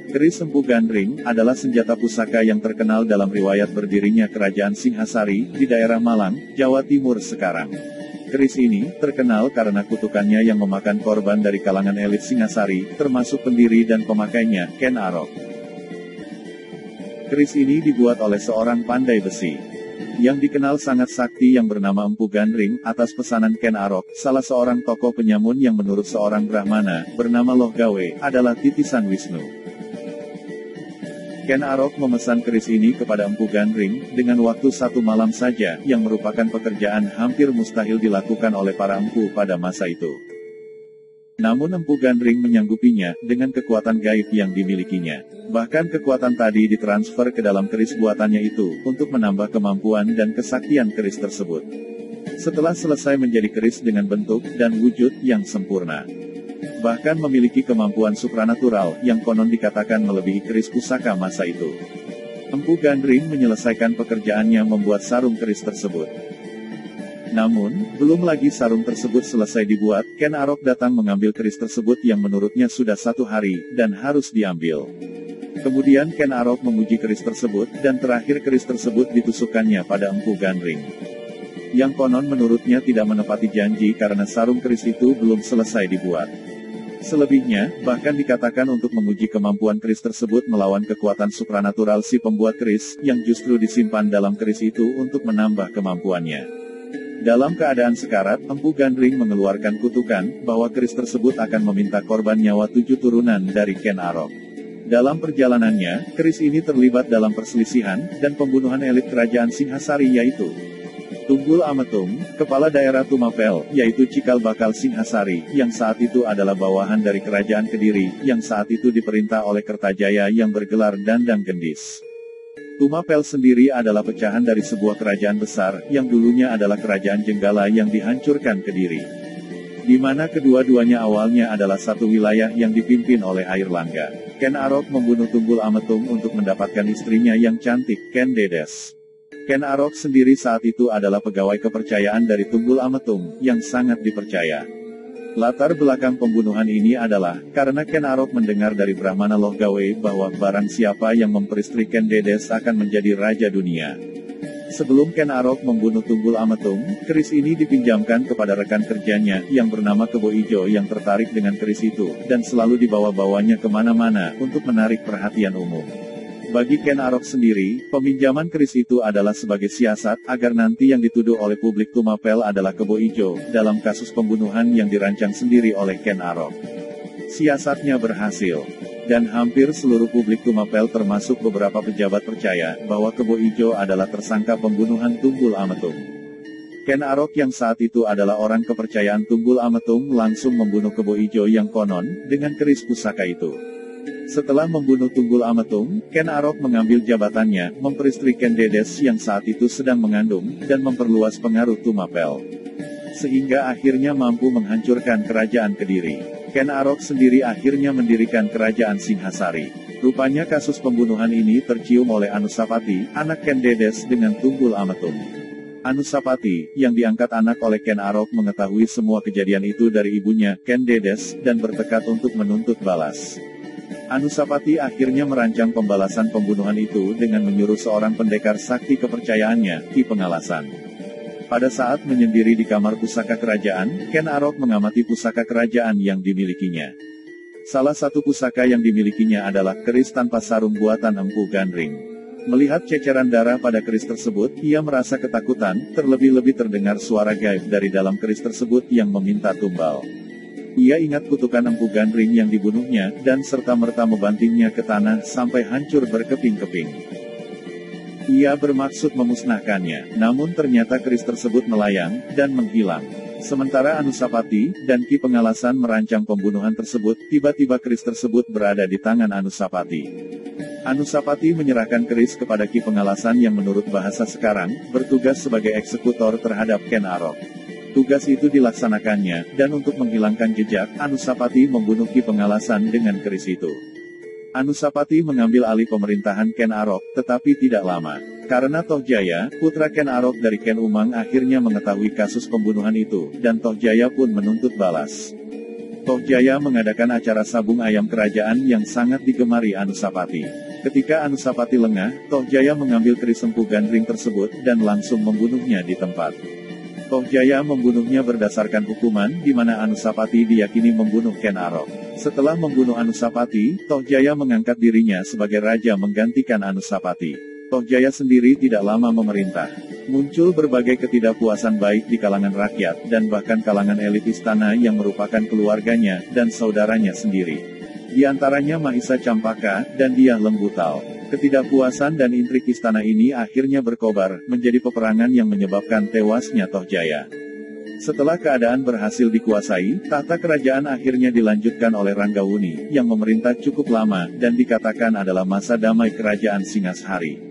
Keris Empu Gandring adalah senjata pusaka yang terkenal dalam riwayat berdirinya Kerajaan Singhasari di daerah Malang, Jawa Timur sekarang. Keris ini terkenal karena kutukannya yang memakan korban dari kalangan elit Singhasari, termasuk pendiri dan pemakainya, Ken Arok. Keris ini dibuat oleh seorang pandai besi yang dikenal sangat sakti yang bernama Empu Gandring atas pesanan Ken Arok, salah seorang tokoh penyamun yang menurut seorang Brahmana bernama Loh Gawe adalah titisan Wisnu. Ken Arok memesan keris ini kepada Empu Gandring dengan waktu 1 malam saja, yang merupakan pekerjaan hampir mustahil dilakukan oleh para empu pada masa itu. Namun Empu Gandring menyanggupinya dengan kekuatan gaib yang dimilikinya. Bahkan kekuatan tadi ditransfer ke dalam keris buatannya itu untuk menambah kemampuan dan kesaktian keris tersebut. Setelah selesai menjadi keris dengan bentuk dan wujud yang sempurna, bahkan memiliki kemampuan supranatural yang konon dikatakan melebihi keris pusaka masa itu, Empu Gandring menyelesaikan pekerjaannya membuat sarung keris tersebut. Namun, belum lagi sarung tersebut selesai dibuat, Ken Arok datang mengambil keris tersebut yang menurutnya sudah 1 hari dan harus diambil. Kemudian Ken Arok menguji keris tersebut, dan terakhir keris tersebut ditusukkannya pada Empu Gandring, yang konon menurutnya tidak menepati janji karena sarung keris itu belum selesai dibuat. Selebihnya, bahkan dikatakan untuk menguji kemampuan keris tersebut melawan kekuatan supranatural si pembuat keris, yang justru disimpan dalam keris itu untuk menambah kemampuannya. Dalam keadaan sekarat, Empu Gandring mengeluarkan kutukan, bahwa keris tersebut akan meminta korban nyawa 7 turunan dari Ken Arok. Dalam perjalanannya, keris ini terlibat dalam perselisihan, dan pembunuhan elit kerajaan Singhasari yaitu Tunggul Ametung, kepala daerah Tumapel, yaitu cikal bakal Singhasari, yang saat itu adalah bawahan dari kerajaan Kediri, yang saat itu diperintah oleh Kertajaya yang bergelar Dandang Gendis. Tumapel sendiri adalah pecahan dari sebuah kerajaan besar, yang dulunya adalah kerajaan Jenggala yang dihancurkan Kediri, di mana kedua-duanya awalnya adalah satu wilayah yang dipimpin oleh Airlangga. Ken Arok membunuh Tunggul Ametung untuk mendapatkan istrinya yang cantik, Ken Dedes. Ken Arok sendiri saat itu adalah pegawai kepercayaan dari Tunggul Ametung, yang sangat dipercaya. Latar belakang pembunuhan ini adalah, karena Ken Arok mendengar dari Brahmana Loh Gawe bahwa barang siapa yang memperistri Ken Dedes akan menjadi raja dunia. Sebelum Ken Arok membunuh Tunggul Ametung, keris ini dipinjamkan kepada rekan kerjanya, yang bernama Kebo Ijo yang tertarik dengan keris itu, dan selalu dibawa-bawanya kemana-mana, untuk menarik perhatian umum. Bagi Ken Arok sendiri, peminjaman keris itu adalah sebagai siasat, agar nanti yang dituduh oleh publik Tumapel adalah Kebo Ijo, dalam kasus pembunuhan yang dirancang sendiri oleh Ken Arok. Siasatnya berhasil, dan hampir seluruh publik Tumapel termasuk beberapa pejabat percaya, bahwa Kebo Ijo adalah tersangka pembunuhan Tunggul Ametung. Ken Arok yang saat itu adalah orang kepercayaan Tunggul Ametung langsung membunuh Kebo Ijo yang konon, dengan keris pusaka itu. Setelah membunuh Tunggul Ametung, Ken Arok mengambil jabatannya, memperistri Ken Dedes yang saat itu sedang mengandung, dan memperluas pengaruh Tumapel, sehingga akhirnya mampu menghancurkan kerajaan Kediri. Ken Arok sendiri akhirnya mendirikan kerajaan Singhasari. Rupanya kasus pembunuhan ini tercium oleh Anusapati, anak Ken Dedes dengan Tunggul Ametung. Anusapati, yang diangkat anak oleh Ken Arok, mengetahui semua kejadian itu dari ibunya, Ken Dedes, dan bertekad untuk menuntut balas. Anusapati akhirnya merancang pembalasan pembunuhan itu dengan menyuruh seorang pendekar sakti kepercayaannya, Ki Pengalasan. Pada saat menyendiri di kamar pusaka kerajaan, Ken Arok mengamati pusaka kerajaan yang dimilikinya. Salah satu pusaka yang dimilikinya adalah keris tanpa sarung buatan Empu Gandring. Melihat ceceran darah pada keris tersebut, ia merasa ketakutan, terlebih-lebih terdengar suara gaib dari dalam keris tersebut yang meminta tumbal. Ia ingat kutukan Empu Gandring yang dibunuhnya, dan serta-merta membantingnya ke tanah sampai hancur berkeping-keping. Ia bermaksud memusnahkannya, namun ternyata keris tersebut melayang, dan menghilang. Sementara Anusapati, dan Ki Pengalasan merancang pembunuhan tersebut, tiba-tiba keris tersebut berada di tangan Anusapati. Anusapati menyerahkan keris kepada Ki Pengalasan yang menurut bahasa sekarang, bertugas sebagai eksekutor terhadap Ken Arok. Tugas itu dilaksanakannya, dan untuk menghilangkan jejak, Anusapati membunuh Ki Pengalasan dengan keris itu. Anusapati mengambil alih pemerintahan Ken Arok, tetapi tidak lama. Karena Tohjaya, putra Ken Arok dari Ken Umang akhirnya mengetahui kasus pembunuhan itu, dan Tohjaya pun menuntut balas. Tohjaya mengadakan acara sabung ayam kerajaan yang sangat digemari Anusapati. Ketika Anusapati lengah, Tohjaya mengambil keris Empu Gandring tersebut, dan langsung membunuhnya di tempat. Tohjaya membunuhnya berdasarkan hukuman, di mana Anusapati diyakini membunuh Ken Arok. Setelah membunuh Anusapati, Tohjaya mengangkat dirinya sebagai raja menggantikan Anusapati. Tohjaya sendiri tidak lama memerintah. Muncul berbagai ketidakpuasan baik di kalangan rakyat, dan bahkan kalangan elit istana yang merupakan keluarganya, dan saudaranya sendiri. Di antaranya Mahisa Campaka, dan Dyah Lembutal. Ketidakpuasan dan intrik istana ini akhirnya berkobar, menjadi peperangan yang menyebabkan tewasnya Tohjaya. Setelah keadaan berhasil dikuasai, tahta kerajaan akhirnya dilanjutkan oleh Ranggawuni, yang memerintah cukup lama, dan dikatakan adalah masa damai kerajaan Singasari.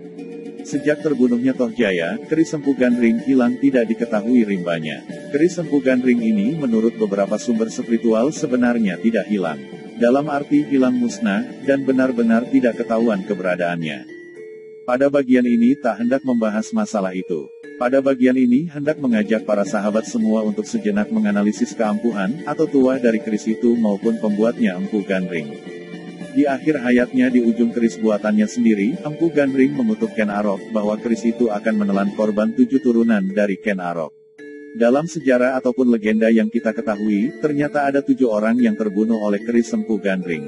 Sejak terbunuhnya Tohjaya, keris Empu Gandring hilang tidak diketahui rimbanya. Keris Empu Gandring ini menurut beberapa sumber spiritual sebenarnya tidak hilang. Dalam arti hilang musnah, dan benar-benar tidak ketahuan keberadaannya. Pada bagian ini tak hendak membahas masalah itu. Pada bagian ini hendak mengajak para sahabat semua untuk sejenak menganalisis keampuhan, atau tuah dari keris itu maupun pembuatnya Empu Gandring. Di akhir hayatnya di ujung keris buatannya sendiri, Empu Gandring mengutuk Ken Arok bahwa keris itu akan menelan korban 7 turunan dari Ken Arok. Dalam sejarah ataupun legenda yang kita ketahui, ternyata ada 7 orang yang terbunuh oleh keris Empu Gandring.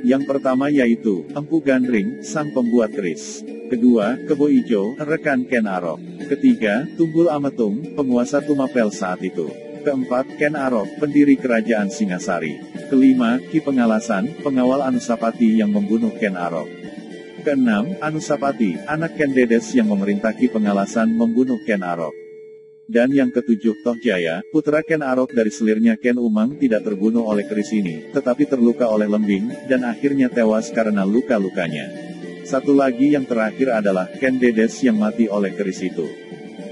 Yang pertama yaitu, Empu Gandring, sang pembuat keris. Kedua, Kebo Ijo, rekan Ken Arok. Ketiga, Tunggul Ametung, penguasa Tumapel saat itu. Keempat, Ken Arok, pendiri kerajaan Singasari. Kelima, Ki Pengalasan, pengawal Anusapati yang membunuh Ken Arok. Keenam, Anusapati, anak Ken Dedes yang memerintah Ki Pengalasan membunuh Ken Arok. Dan yang ketujuh, Tohjaya, putra Ken Arok dari selirnya Ken Umang tidak terbunuh oleh keris ini, tetapi terluka oleh lembing, dan akhirnya tewas karena luka-lukanya. Satu lagi yang terakhir adalah Ken Dedes yang mati oleh keris itu.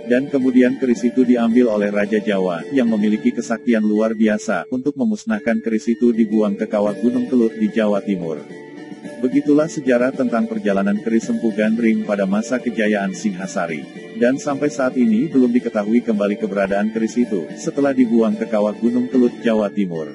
Dan kemudian keris itu diambil oleh Raja Jawa, yang memiliki kesaktian luar biasa, untuk memusnahkan keris itu dibuang ke kawah Gunung Kelut di Jawa Timur. Begitulah sejarah tentang perjalanan keris Empu Gandring pada masa kejayaan Singhasari. Dan sampai saat ini belum diketahui kembali keberadaan keris itu, setelah dibuang ke kawah Gunung Kelut, Jawa Timur.